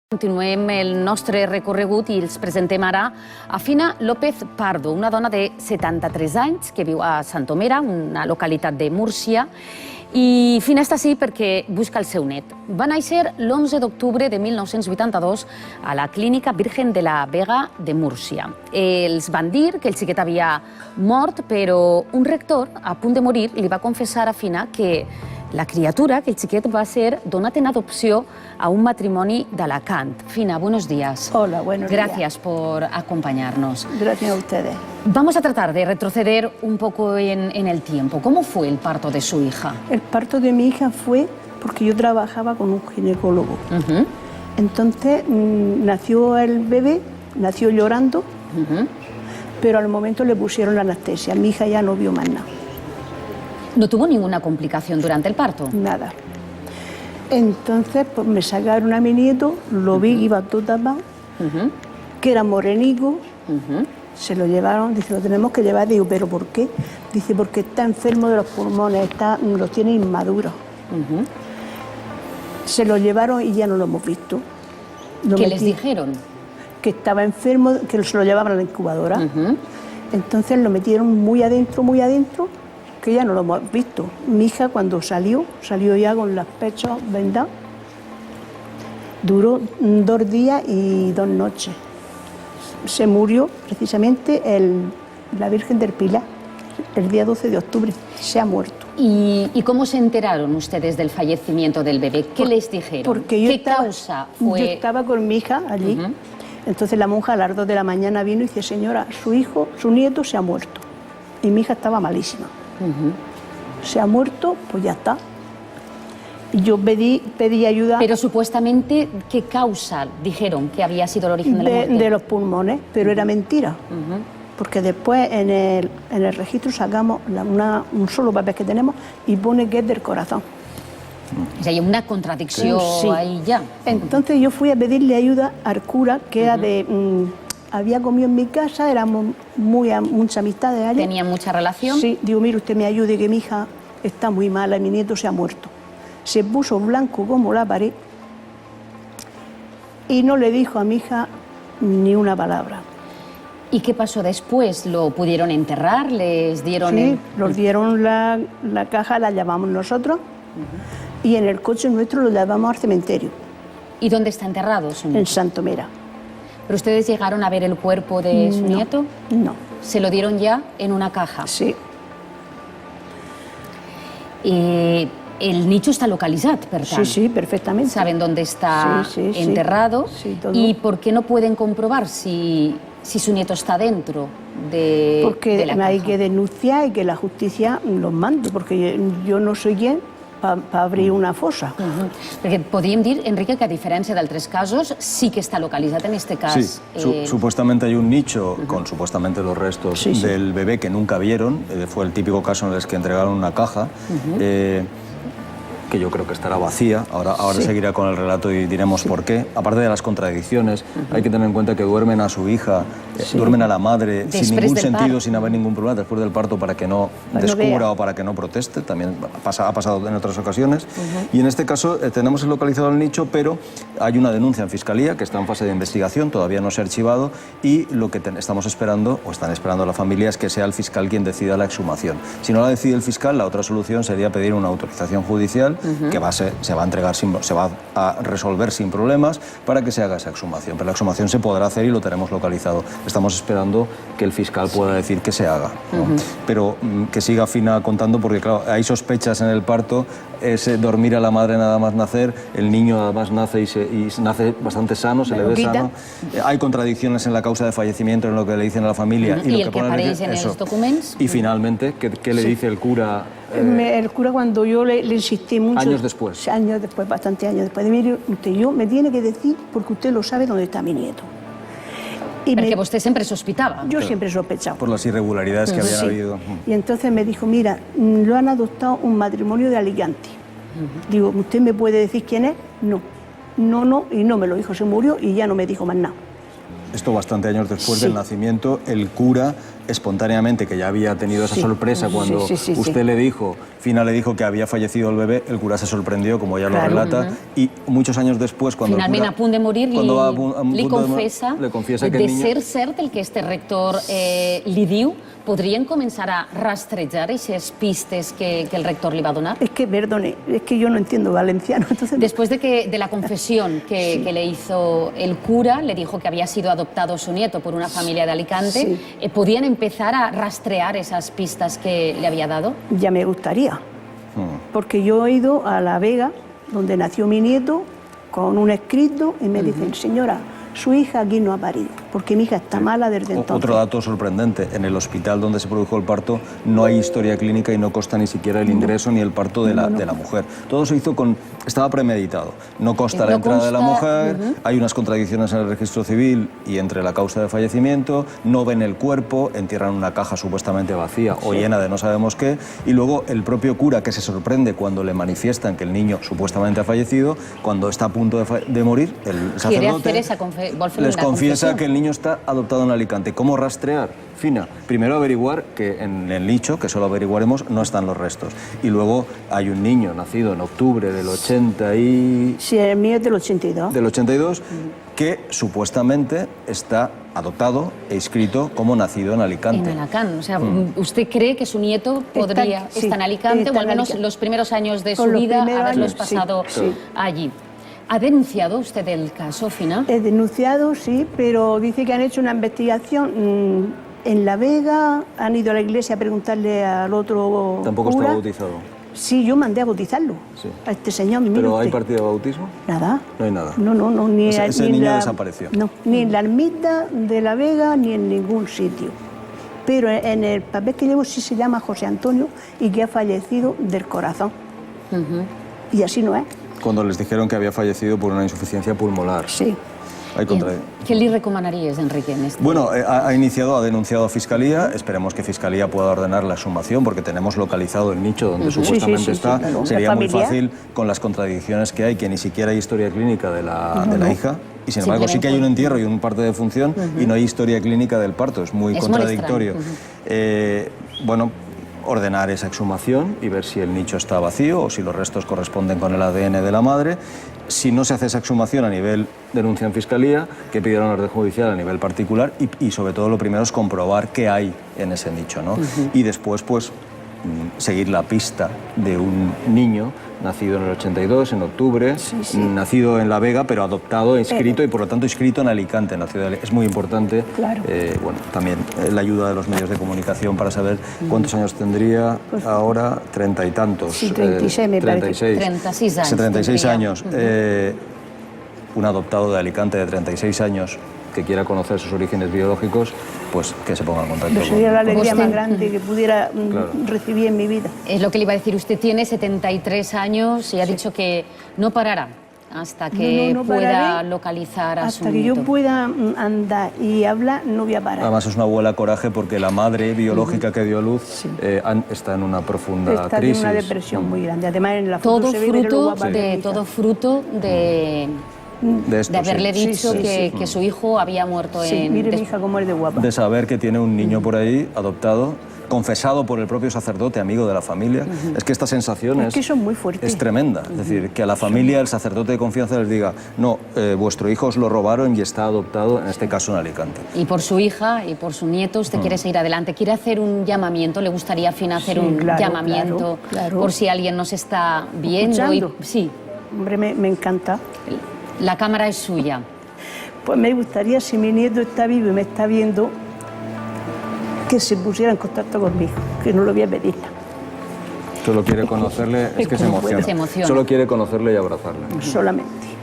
Continuem el nostre recorregut i els presentem ara a Fina López Pardo, una dona de 73 anys que viu a Santomera, una localitat de Múrcia. I Fina està així perquè busca el seu net. Va néixer l'11 d'octubre de 1982 a la Clínica Virgen de la Vega de Múrcia. Els van dir que el xiquet havia mort, però un rector, a punt de morir, li va confessar a Fina que la criatura, que el xiquet, va ser donat en adopció a un matrimoni d'Alacant. Fina, buenos días. Hola, buenos días. Gracias por acompañarnos. Gracias a ustedes. Vamos a tratar de retroceder un poco en el tiempo. ¿Cómo fue el parto de su hija? El parto de mi hija fue porque yo trabajaba con un ginecólogo. Entonces nació el bebé, nació llorando, pero al momento le pusieron la anestesia. Mi hija ya no vio más nada. ¿No tuvo ninguna complicación durante el parto? Nada. Entonces pues, me sacaron a mi nieto, lo vi, iba todo tapado, que era morenico, se lo llevaron, dice, lo tenemos que llevar. Digo, ¿pero por qué? Dice, porque está enfermo de los pulmones, los tiene inmaduros. Se lo llevaron y ya no lo hemos visto. ¿Qué les dijeron? Que estaba enfermo, que se lo llevaban a la incubadora. Entonces lo metieron muy adentro, que ya no lo hemos visto. Mi hija cuando salió ya con los pechos vendados. Duró 2 días y 2 noches. Se murió precisamente la Virgen del Pilar, el día 12 de octubre, se ha muerto. ¿Y cómo se enteraron ustedes del fallecimiento del bebé? ¿Qué les dijeron? Porque ¿Qué causa fue? Yo estaba con mi hija allí, entonces la monja a las 2 de la mañana vino y dice, señora, su nieto se ha muerto. Y mi hija estaba malísima. Se ha muerto, pues ya está. Y yo pedí ayuda. Pero supuestamente, ¿qué causa dijeron que había sido el origen de la muerte? De los pulmones, pero era mentira. Porque después en el registro sacamos un solo papel que tenemos y pone que es del corazón. O sea, hay una contradicción ahí ya. Entonces yo fui a pedirle ayuda al cura, que era había comido en mi casa, éramos mucha amistad de allá. ¿Tenía mucha relación? Sí, digo, mire, usted me ayude, que mi hija está muy mala y mi nieto se ha muerto. Se puso blanco como la pared y no le dijo a mi hija ni una palabra. ¿Y qué pasó después? ¿Lo pudieron enterrar? ¿Les dieron...? Sí, nos dieron la caja, la llevamos nosotros y en el coche nuestro lo llevamos al cementerio. ¿Y dónde está enterrado su nieto? En Santomera. ¿Pero ustedes llegaron a ver el cuerpo de su nieto? No. ¿Se lo dieron ya en una caja? Sí. El nicho está localizado, ¿verdad? Sí, perfectamente. ¿Saben dónde está enterrado? Sí, todo. ¿Y por qué no pueden comprobar si su nieto está dentro de la caja? Hay que denunciar y que la justicia los mande, porque yo no soy quien para abrir una fosa. Perquè podríem dir, Enrique, que a diferència d'altres casos sí que está localizado en este caso. Sí, supuestamente hay un nicho con supuestamente los restos del bebé que nunca vieron. Fue el típico caso en el que entregaron una caja. Que yo creo que estará vacía. Ahora seguirá con el relato y diremos por qué. Aparte de las contradicciones, hay que tener en cuenta que duermen a su hija, duermen a la madre sin ningún sentido, sin haber ningún problema después del parto para que no descubra o para que no proteste. También ha pasado en otras ocasiones. Y en este caso tenemos localizado el nicho, pero hay una denuncia en Fiscalía que está en fase de investigación, todavía no se ha archivado, y lo que estamos esperando, o están esperando la familia, es que sea el fiscal quien decida la exhumación. Si no la decide el fiscal, la otra solución sería pedir una autorización judicial que se va a entregar, se va a resolver sin problemas para que se haga esa exhumación. Pero la exhumación se podrá hacer y lo tenemos localizado. Estamos esperando que el fiscal pueda decir que se haga. Pero que siga Fina contando, porque claro, hay sospechas en el parto, es dormir a la madre nada más nacer, el niño además nace y nace bastante sano, se le ve sano. Hay contradicciones en la causa de fallecimiento, en lo que le dicen a la familia y lo que aparece en los documentos. Y finalmente, ¿qué le dice el cura? El cura, cuando yo le insistí mucho... Años después. Años después, bastantes años después. Mire, usted me tiene que decir, porque usted lo sabe dónde está mi nieto. Porque usted siempre sospitaba. Yo siempre sospechaba. Por las irregularidades que habían habido. Y entonces me dijo, mira, lo han adoptado un matrimonio de Alicante. Digo, ¿usted me puede decir quién es? No, y no me lo dijo, se murió y ya no me dijo más nada. Esto bastante años después del nacimiento, el cura espontáneamente, que ya había tenido esa sorpresa cuando usted le dijo, Fina le dijo que había fallecido el bebé, el cura se sorprendió, como ella lo relata, y muchos años después, cuando finalment, el cura, a punt de morir, li confessa que de el niño... ser cert el que este rector li diu, podrien començar a rastrejar aquestes pistes que el rector li va donar? Es que, perdone, es que yo no entiendo valenciano. Entonces... Después de la confesión que le hizo el cura, le dijo que había sido adoptado su nieto por una familia de Alicante, ¿podían empezar a rastrear esas pistas que le había dado? Ya me gustaría, porque yo he ido a La Vega, donde nació mi nieto, con un escrito, y me dicen, señora, su hija aquí no ha parido, porque mi hija está mala desde entonces. Otro dato sorprendente, en el hospital donde se produjo el parto no hay historia clínica y no consta ni siquiera el ingreso ni el parto de la mujer. Todo se hizo estaba premeditado. No consta la entrada de la mujer, hay unas contradicciones en el registro civil y entre la causa de fallecimiento, no ven el cuerpo, entierran una caja supuestamente vacía o llena de no sabemos qué, y luego el propio cura, que se sorprende cuando le manifiestan que el niño supuestamente ha fallecido, cuando está a punto de morir, el sacerdote les confiesa que el niño está adoptado en Alicante. ¿Cómo rastrear? Fina, primero averiguar que en el nicho, que solo averiguaremos, no están los restos. Y luego hay un niño nacido en octubre del 80 y... Sí, el mío es del 82. Del 82, que supuestamente está adoptado e inscrito como nacido en Alicante. En Alacant. O sea, ¿usted cree que su nieto podría estar en Alicante o al menos los primeros años de su vida haberlos pasado allí? ¿Ha denunciado usted el caso, Fina? He denunciado, sí, pero dice que han hecho una investigación en La Vega, han ido a la iglesia a preguntarle al otro ¿Tampoco cura. está bautizado? Sí, yo mandé a bautizarlo, a este señor. ¿Pero hay partida de bautismo? Nada. No hay nada. No, ni ese niño desapareció. No, ni en la ermita de La Vega ni en ningún sitio. Pero en el papel que llevo sí se llama José Antonio y que ha fallecido del corazón. Y así no es. Cuando les dijeron que había fallecido por una insuficiencia pulmonar. Sí. ¿Qué le recomendarías, Enrique? Bueno, ha denunciado a Fiscalía. Esperemos que Fiscalía pueda ordenar la exhumación porque tenemos localizado el nicho donde supuestamente está. Claro. Sería muy fácil con las contradicciones que hay, que ni siquiera hay historia clínica de la hija. Y sin embargo sí que hay un entierro y un parte de función y no hay historia clínica del parto. Es muy contradictorio. Bueno, ordenar esa exhumación y ver si el nicho está vacío o si los restos corresponden con el ADN de la madre. Si no se hace esa exhumación a nivel denuncia en Fiscalía, que pidieron orden judicial a nivel particular y sobre todo lo primero es comprobar qué hay en ese nicho, ¿no? Y después, pues, seguir la pista de un niño nacido en el 82, en octubre, nacido en La Vega, pero adoptado, inscrito y por lo tanto inscrito en Alicante, en la ciudad de Alicante. Es muy importante, bueno, también la ayuda de los medios de comunicación para saber cuántos años tendría ahora, 30 y tantos. Sí, 36 me parece. 36 años. Un adoptado de Alicante de 36 años que quiera conocer sus orígenes biológicos, pues que se ponga en contacto. Pero sería la alegría más grande que pudiera recibir en mi vida. Es lo que le iba a decir. Usted tiene 73 años y ha dicho que no parará hasta que pueda localizar a su nieto. Hasta que yo pueda andar y hablar, no voy a parar. Además es una abuela coraje porque la madre biológica que dio a luz está en una profunda crisis. Está en una depresión muy grande. Además en la foto se ve todo fruto de haberle dicho que su hijo había muerto en... mire mi hija cómo es de guapa. De saber que tiene un niño por ahí adoptado, confesado por el propio sacerdote, amigo de la familia. Es que esta sensación es que son muy fuertes. Es tremenda. Es decir, que a la familia, el sacerdote de confianza les diga, no, vuestro hijo os lo robaron y está adoptado, en este caso en Alicante. Y por su hija y por su nieto usted quiere seguir adelante. ¿Quiere hacer un llamamiento? ¿Le gustaría, Fina, hacer un llamamiento por si alguien nos está viendo? Sí. Hombre, me encanta. La cámara es suya. Pues me gustaría, si mi nieto está vivo y me está viendo, que se pusiera en contacto conmigo, que no lo voy a pedir. Solo quiere conocerle, es que se emociona. Solo quiere conocerle y abrazarle. Solamente.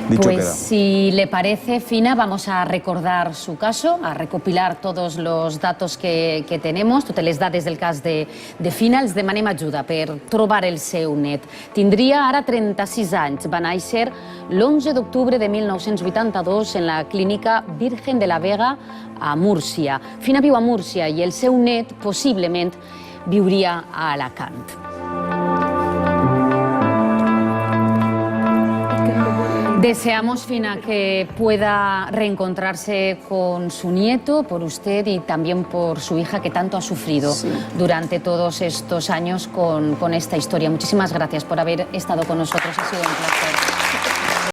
Dicho pues queda. Si le parece, Fina, vamos a recordar su caso, a recopilar tots els datos que tenemos, totes les dades del cas de Fina. Els demanem ajuda per trobar el seu net. Tindria ara 36 anys. Va néixer l'11 d'octubre de 1982 en la clínica Virgen de la Vega a Múrcia. Fina viu a Múrcia i el seu net possiblement viuria a Alacant. Deseamos, Fina, que pueda reencontrarse con su nieto, por usted y también por su hija, que tanto ha sufrido durante todos estos años con esta historia. Muchísimas gracias por haber estado con nosotros, ha sido un placer.